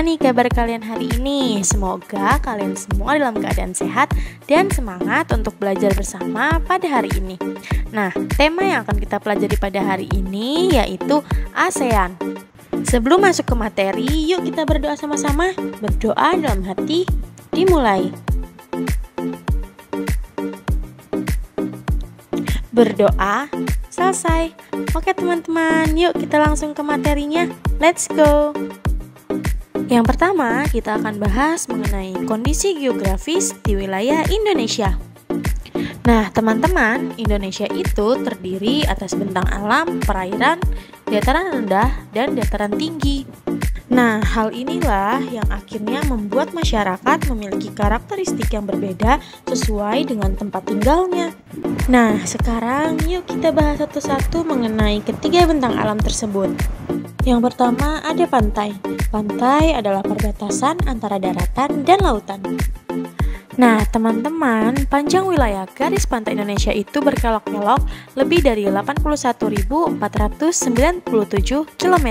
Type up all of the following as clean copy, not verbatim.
Gimana nih kabar kalian hari ini? Semoga kalian semua dalam keadaan sehat dan semangat untuk belajar bersama pada hari ini. Nah, tema yang akan kita pelajari pada hari ini yaitu ASEAN. Sebelum masuk ke materi, yuk kita berdoa sama-sama. Berdoa dalam hati, dimulai. Berdoa, selesai. Oke teman-teman, yuk kita langsung ke materinya. Let's go! Yang pertama, kita akan bahas mengenai kondisi geografis di wilayah Indonesia. Nah, teman-teman, Indonesia itu terdiri atas bentang alam, perairan, dataran rendah, dan dataran tinggi. Nah, hal inilah yang akhirnya membuat masyarakat memiliki karakteristik yang berbeda sesuai dengan tempat tinggalnya. Nah, sekarang yuk kita bahas satu-satu mengenai ketiga bentang alam tersebut. Yang pertama ada pantai. Pantai adalah perbatasan antara daratan dan lautan. Nah, teman-teman, panjang wilayah garis pantai Indonesia itu berkelok-kelok lebih dari 81.497 km.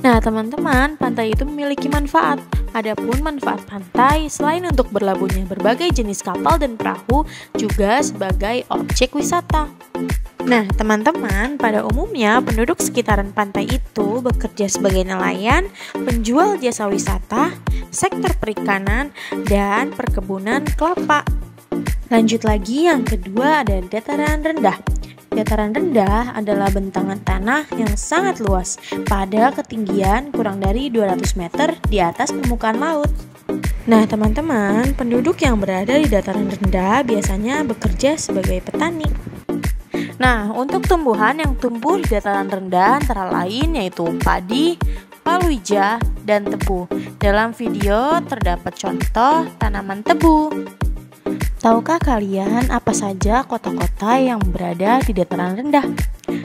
Nah, teman-teman, pantai itu memiliki manfaat. Adapun manfaat pantai selain untuk berlabuhnya berbagai jenis kapal dan perahu, juga sebagai objek wisata. Nah, teman-teman, pada umumnya penduduk sekitaran pantai itu bekerja sebagai nelayan, penjual jasa wisata, sektor perikanan, dan perkebunan kelapa. Lanjut lagi, yang kedua ada dataran rendah. Dataran rendah adalah bentangan tanah yang sangat luas pada ketinggian kurang dari 200 meter di atas permukaan laut. Nah, teman-teman, penduduk yang berada di dataran rendah biasanya bekerja sebagai petani. Nah, untuk tumbuhan yang tumbuh di dataran rendah antara lain yaitu padi, palawija, dan tebu. Dalam video terdapat contoh tanaman tebu. Tahukah kalian apa saja kota-kota yang berada di dataran rendah?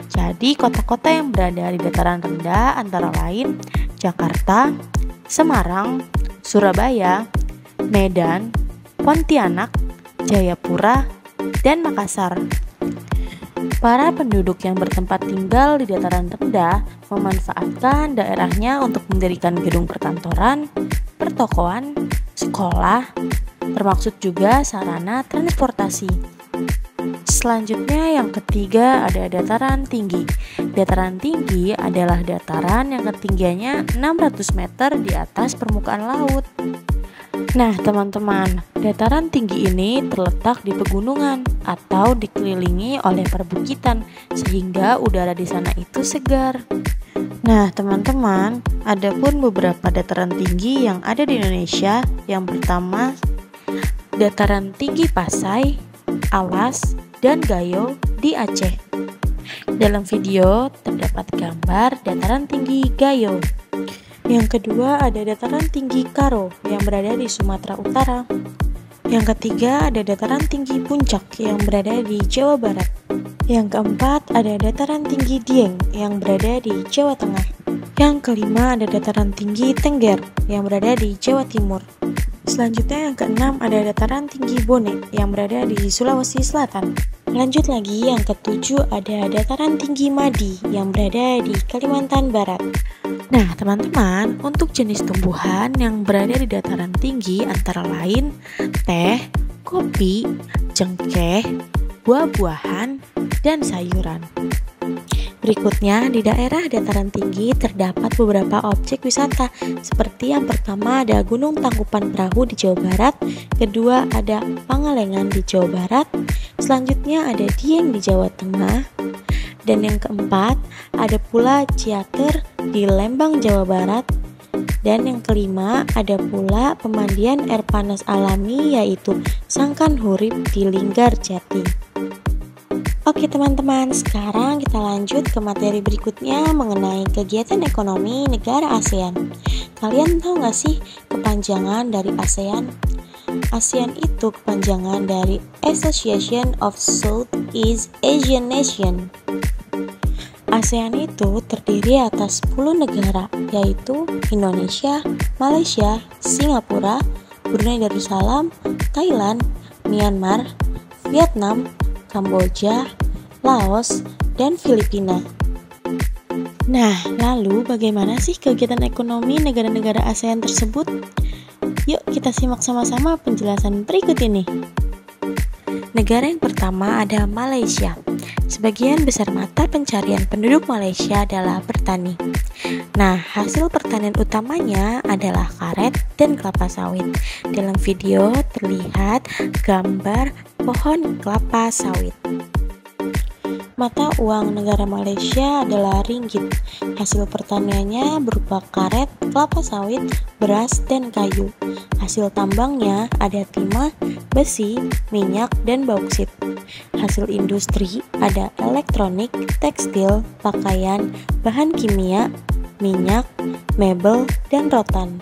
Jadi, kota-kota yang berada di dataran rendah antara lain Jakarta, Semarang, Surabaya, Medan, Pontianak, Jayapura, dan Makassar. Para penduduk yang bertempat tinggal di dataran rendah memanfaatkan daerahnya untuk mendirikan gedung perkantoran, pertokoan, sekolah, termaksud juga sarana transportasi. Selanjutnya yang ketiga ada dataran tinggi. Dataran tinggi adalah dataran yang ketinggiannya 600 meter di atas permukaan laut. Nah, teman-teman, dataran tinggi ini terletak di pegunungan atau dikelilingi oleh perbukitan sehingga udara di sana itu segar. Nah, teman-teman, ada pun beberapa dataran tinggi yang ada di Indonesia. Yang pertama, dataran tinggi Pasai, Alas, dan Gayo di Aceh. Dalam video terdapat gambar dataran tinggi Gayo. Yang kedua ada dataran tinggi Karo yang berada di Sumatera Utara. Yang ketiga ada dataran tinggi Puncak yang berada di Jawa Barat. Yang keempat ada dataran tinggi Dieng yang berada di Jawa Tengah. Yang kelima ada dataran tinggi Tengger yang berada di Jawa Timur. Selanjutnya yang keenam ada dataran tinggi Bone yang berada di Sulawesi Selatan. Lanjut lagi, yang ketujuh ada dataran tinggi Madi yang berada di Kalimantan Barat. Nah, teman-teman, untuk jenis tumbuhan yang berada di dataran tinggi antara lain teh, kopi, cengkeh, buah-buahan, dan sayuran. Berikutnya, di daerah dataran tinggi terdapat beberapa objek wisata, seperti yang pertama ada Gunung Tangkupan Perahu di Jawa Barat, kedua ada Pangalengan di Jawa Barat, selanjutnya ada Dieng di Jawa Tengah, dan yang keempat ada pula Ciater di Lembang, Jawa Barat, dan yang kelima ada pula pemandian air panas alami yaitu Sangkan Hurip di Linggar Jati. Oke teman-teman, sekarang kita lanjut ke materi berikutnya mengenai kegiatan ekonomi negara ASEAN. Kalian tahu gak sih kepanjangan dari ASEAN? ASEAN itu kepanjangan dari Association of Southeast Asian Nations. ASEAN itu terdiri atas 10 negara, yaitu Indonesia, Malaysia, Singapura, Brunei Darussalam, Thailand, Myanmar, Vietnam, Kamboja, Laos, dan Filipina. Nah, lalu bagaimana sih kegiatan ekonomi negara-negara ASEAN tersebut? Yuk kita simak sama-sama penjelasan berikut ini. Negara yang pertama ada Malaysia. Sebagian besar mata pencarian penduduk Malaysia adalah bertani. Nah, hasil pertanian utamanya adalah karet dan kelapa sawit. Dalam video terlihat gambar pohon kelapa sawit. Mata uang negara Malaysia adalah ringgit. Hasil pertaniannya berupa karet, kelapa sawit, beras, dan kayu. Hasil tambangnya ada timah, besi, minyak, dan bauksit. Hasil industri ada elektronik, tekstil, pakaian, bahan kimia, minyak, mebel, dan rotan.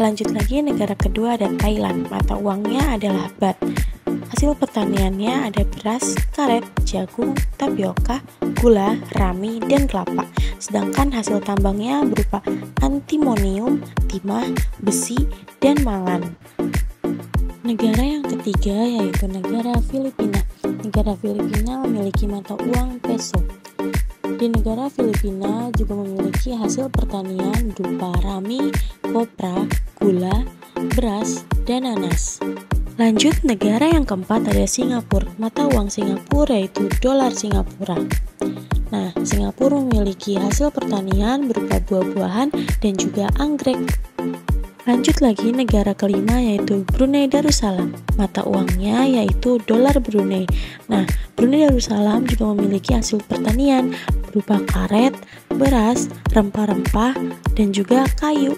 Lanjut lagi, negara kedua ada Thailand. Mata uangnya adalah baht. Hasil pertaniannya ada beras, karet, jagung, tapioka, gula, rami, dan kelapa. Sedangkan hasil tambangnya berupa antimonium, timah, besi, dan mangan. Negara yang ketiga yaitu negara Filipina. Negara Filipina memiliki mata uang peso. Di negara Filipina juga memiliki hasil pertanian berupa rami, kopra, gula, beras, dan nanas. Lanjut, negara yang keempat ada Singapura. Mata uang Singapura yaitu dolar Singapura. Nah, Singapura memiliki hasil pertanian berupa buah-buahan dan juga anggrek. Lanjut lagi, negara kelima yaitu Brunei Darussalam. Mata uangnya yaitu dolar Brunei. Nah, Brunei Darussalam juga memiliki hasil pertanian berupa karet, beras, rempah-rempah, dan juga kayu.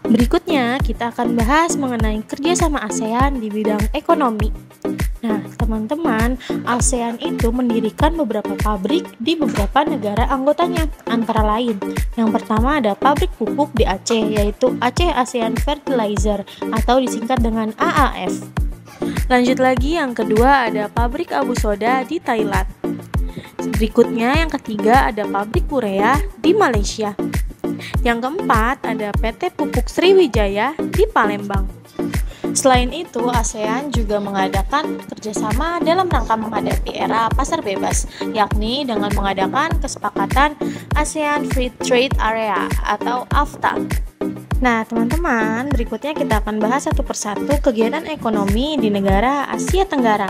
Berikutnya, kita akan bahas mengenai kerjasama ASEAN di bidang ekonomi. Nah, teman-teman, ASEAN itu mendirikan beberapa pabrik di beberapa negara anggotanya. Antara lain, yang pertama ada pabrik pupuk di Aceh, yaitu Aceh ASEAN Fertilizer atau disingkat dengan AAF. Lanjut lagi, yang kedua ada pabrik abu soda di Thailand. Berikutnya, yang ketiga ada pabrik urea di Malaysia. Yang keempat ada PT Pupuk Sriwijaya di Palembang. Selain itu, ASEAN juga mengadakan kerjasama dalam rangka menghadapi era pasar bebas, yakni dengan mengadakan kesepakatan ASEAN Free Trade Area atau AFTA. Nah, teman-teman, berikutnya kita akan bahas satu persatu kegiatan ekonomi di negara Asia Tenggara.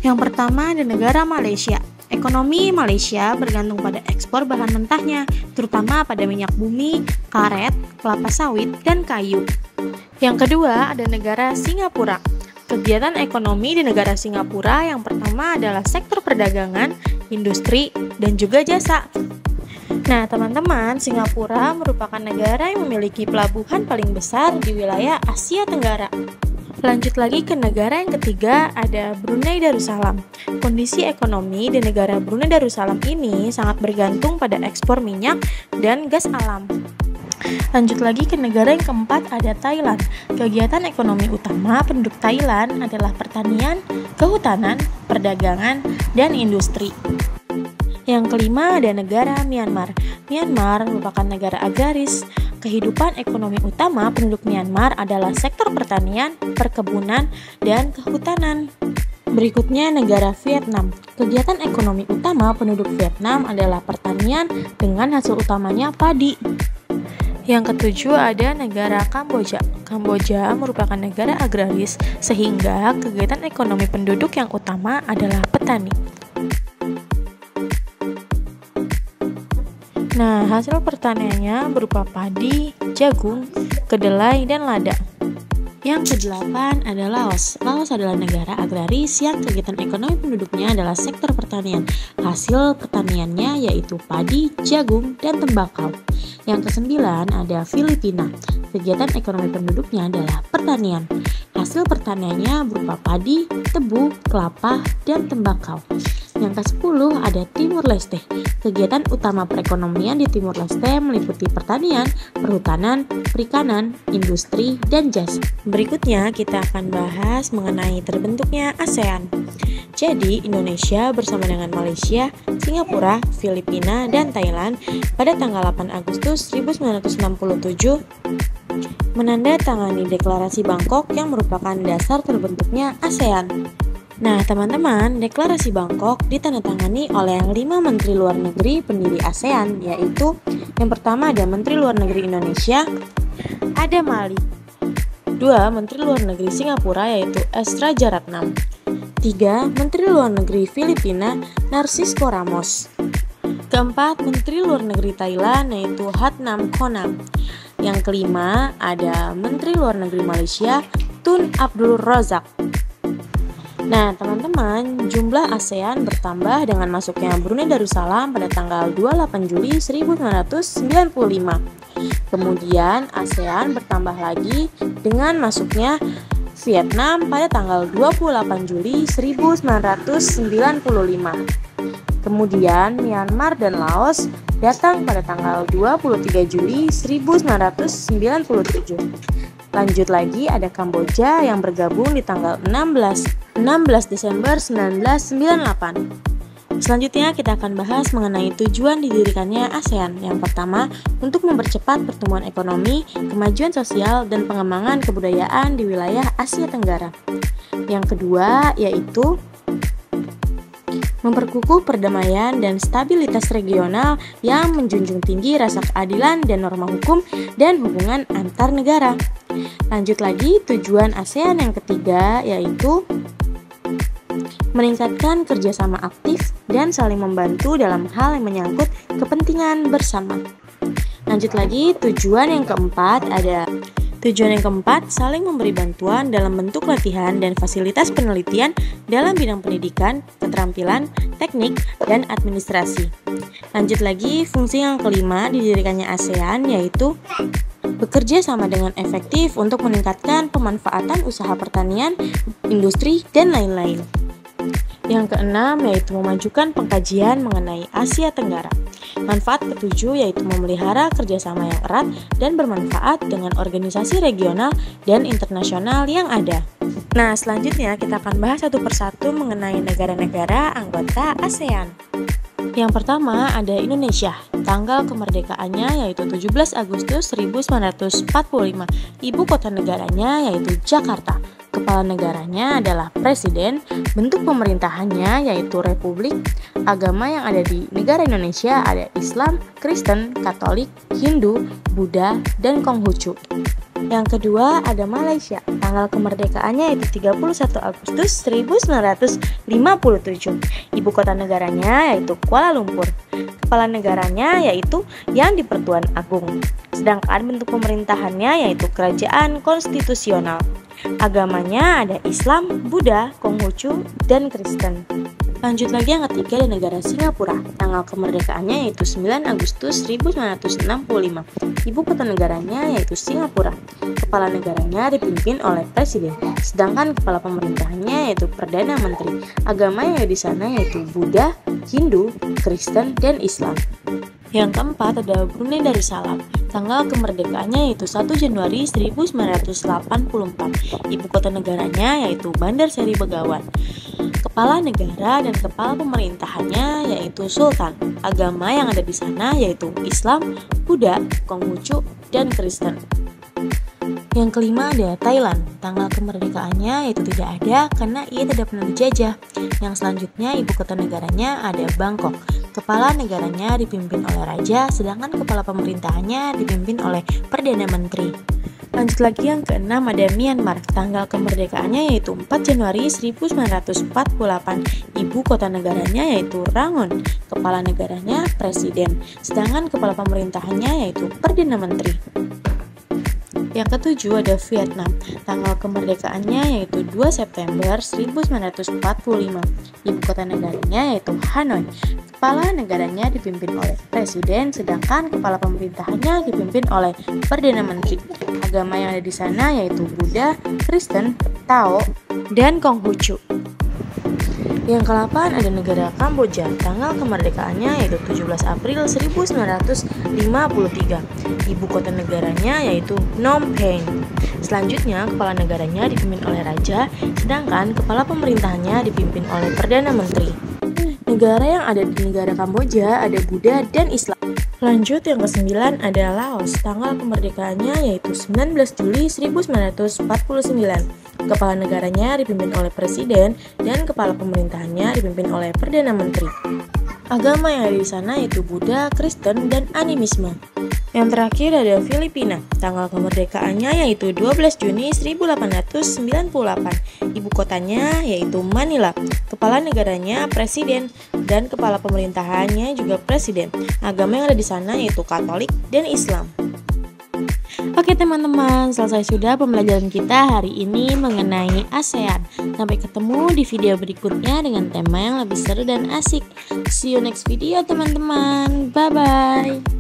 Yang pertama ada negara Malaysia. Ekonomi Malaysia bergantung pada ekspor bahan mentahnya, terutama pada minyak bumi, karet, kelapa sawit, dan kayu. Yang kedua ada negara Singapura. Kegiatan ekonomi di negara Singapura yang pertama adalah sektor perdagangan, industri, dan juga jasa. Nah, teman-teman, Singapura merupakan negara yang memiliki pelabuhan paling besar di wilayah Asia Tenggara. Lanjut lagi ke negara yang ketiga ada Brunei Darussalam. Kondisi ekonomi di negara Brunei Darussalam ini sangat bergantung pada ekspor minyak dan gas alam. Lanjut lagi ke negara yang keempat ada Thailand. Kegiatan ekonomi utama penduduk Thailand adalah pertanian, kehutanan, perdagangan, dan industri. Yang kelima ada negara Myanmar. Myanmar merupakan negara agraris. Kehidupan ekonomi utama penduduk Myanmar adalah sektor pertanian, perkebunan, dan kehutanan. Berikutnya negara Vietnam. Kegiatan ekonomi utama penduduk Vietnam adalah pertanian dengan hasil utamanya padi. Yang ketujuh ada negara Kamboja. Kamboja merupakan negara agraris sehingga kegiatan ekonomi penduduk yang utama adalah petani. Nah, hasil pertaniannya berupa padi, jagung, kedelai, dan lada. Yang kedelapan ada Laos. Laos adalah negara agraris yang kegiatan ekonomi penduduknya adalah sektor pertanian. Hasil pertaniannya yaitu padi, jagung, dan tembakau. Yang kesembilan ada Filipina. Kegiatan ekonomi penduduknya adalah pertanian. Hasil pertaniannya berupa padi, tebu, kelapa, dan tembakau. Yang ke-10 ada Timur Leste. Kegiatan utama perekonomian di Timur Leste meliputi pertanian, perhutanan, perikanan, industri, dan jasa. Berikutnya kita akan bahas mengenai terbentuknya ASEAN. Jadi Indonesia bersama dengan Malaysia, Singapura, Filipina, dan Thailand pada tanggal 8 Agustus 1967 menandatangani Deklarasi Bangkok yang merupakan dasar terbentuknya ASEAN. Nah, teman-teman, deklarasi Bangkok ditandatangani oleh yang 5 Menteri Luar Negeri pendiri ASEAN, yaitu yang pertama ada Menteri Luar Negeri Indonesia, ada Mali. 2. Menteri Luar Negeri Singapura, yaitu Estra Jaratnam. 3. Menteri Luar Negeri Filipina, Narcisco Ramos. Keempat, Menteri Luar Negeri Thailand, yaitu Hatnam Khonam. Yang kelima, ada Menteri Luar Negeri Malaysia, Tun Abdul Razak. Nah, teman-teman, jumlah ASEAN bertambah dengan masuknya Brunei Darussalam pada tanggal 28 Juli 1995. Kemudian, ASEAN bertambah lagi dengan masuknya Vietnam pada tanggal 28 Juli 1995. Kemudian, Myanmar dan Laos datang pada tanggal 23 Juli 1997. Lanjut lagi ada Kamboja yang bergabung di tanggal 16 Desember 1998. Selanjutnya kita akan bahas mengenai tujuan didirikannya ASEAN. Yang pertama, untuk mempercepat pertumbuhan ekonomi, kemajuan sosial, dan pengembangan kebudayaan di wilayah Asia Tenggara. Yang kedua, yaitu memperkukuh perdamaian dan stabilitas regional yang menjunjung tinggi rasa keadilan dan norma hukum dan hubungan antar negara. Lanjut lagi, tujuan ASEAN yang ketiga yaitu meningkatkan kerjasama aktif dan saling membantu dalam hal yang menyangkut kepentingan bersama. Lanjut lagi, tujuan yang keempat, saling memberi bantuan dalam bentuk latihan dan fasilitas penelitian dalam bidang pendidikan, keterampilan, teknik, dan administrasi. Lanjut lagi, fungsi yang kelima didirikannya ASEAN yaitu bekerja sama dengan efektif untuk meningkatkan pemanfaatan usaha pertanian, industri, dan lain-lain. Yang keenam yaitu memajukan pengkajian mengenai Asia Tenggara. Manfaat ketujuh yaitu memelihara kerjasama yang erat dan bermanfaat dengan organisasi regional dan internasional yang ada. Nah, selanjutnya kita akan bahas satu persatu mengenai negara-negara anggota ASEAN. Yang pertama ada Indonesia. Tanggal kemerdekaannya yaitu 17 Agustus 1945. Ibu kota negaranya yaitu Jakarta. Kepala negaranya adalah presiden, bentuk pemerintahannya yaitu republik, agama yang ada di negara Indonesia ada Islam, Kristen, Katolik, Hindu, Buddha, dan Konghucu. Yang kedua ada Malaysia, tanggal kemerdekaannya yaitu 31 Agustus 1957. Ibu kota negaranya yaitu Kuala Lumpur. Kepala negaranya yaitu Yang di-Pertuan Agung. Sedangkan bentuk pemerintahannya yaitu kerajaan konstitusional. Agamanya ada Islam, Buddha, Konghucu, dan Kristen. Lanjut lagi yang ketiga ada negara Singapura. Tanggal kemerdekaannya yaitu 9 Agustus 1965. Ibu kota negaranya yaitu Singapura. Kepala negaranya dipimpin oleh presiden. Sedangkan kepala pemerintahannya yaitu Perdana Menteri. Agama yang ada di sana yaitu Buddha, Hindu, Kristen, dan Islam. Yang keempat ada Brunei Darussalam. Tanggal kemerdekaannya yaitu 1 Januari 1984. Ibu kota negaranya yaitu Bandar Seri Begawan. Kepala negara dan kepala pemerintahannya yaitu Sultan. Agama yang ada di sana yaitu Islam, Buddha, Konghucu, dan Kristen. Yang kelima ada Thailand. Tanggal kemerdekaannya yaitu tidak ada karena ia tidak pernah dijajah. Yang selanjutnya ibu kota negaranya ada Bangkok. Kepala negaranya dipimpin oleh raja, sedangkan kepala pemerintahannya dipimpin oleh Perdana Menteri. Lanjut lagi yang keenam ada Myanmar. Tanggal kemerdekaannya yaitu 4 Januari 1948. Ibu kota negaranya yaitu Rangon. Kepala negaranya presiden, sedangkan kepala pemerintahannya yaitu Perdana Menteri. Yang ketujuh ada Vietnam. Tanggal kemerdekaannya yaitu 2 September 1945. Ibu kota negaranya yaitu Hanoi. Kepala negaranya dipimpin oleh presiden, sedangkan kepala pemerintahannya dipimpin oleh Perdana Menteri. Agama yang ada di sana yaitu Buddha, Kristen, Tao, dan Konghucu. Yang ke-8 ada negara Kamboja. Tanggal kemerdekaannya yaitu 17 April 1953. Ibu kota negaranya yaitu Phnom Penh. Selanjutnya, kepala negaranya dipimpin oleh raja, sedangkan kepala pemerintahannya dipimpin oleh Perdana Menteri. Negara yang ada di negara Kamboja ada Buddha dan Islam. Lanjut, yang ke-9 ada Laos. Tanggal kemerdekaannya yaitu 19 Juli 1949. Kepala negaranya dipimpin oleh presiden dan kepala pemerintahannya dipimpin oleh perdana menteri. Agama yang ada di sana yaitu Buddha, Kristen, dan animisme. Yang terakhir ada Filipina. Tanggal kemerdekaannya yaitu 12 Juni 1898. Ibu kotanya yaitu Manila. Kepala negaranya presiden dan kepala pemerintahannya juga presiden. Agama yang ada di sana yaitu Katolik dan Islam. Oke teman-teman, selesai sudah pembelajaran kita hari ini mengenai ASEAN. Sampai ketemu di video berikutnya dengan tema yang lebih seru dan asik. See you next video teman-teman. Bye-bye.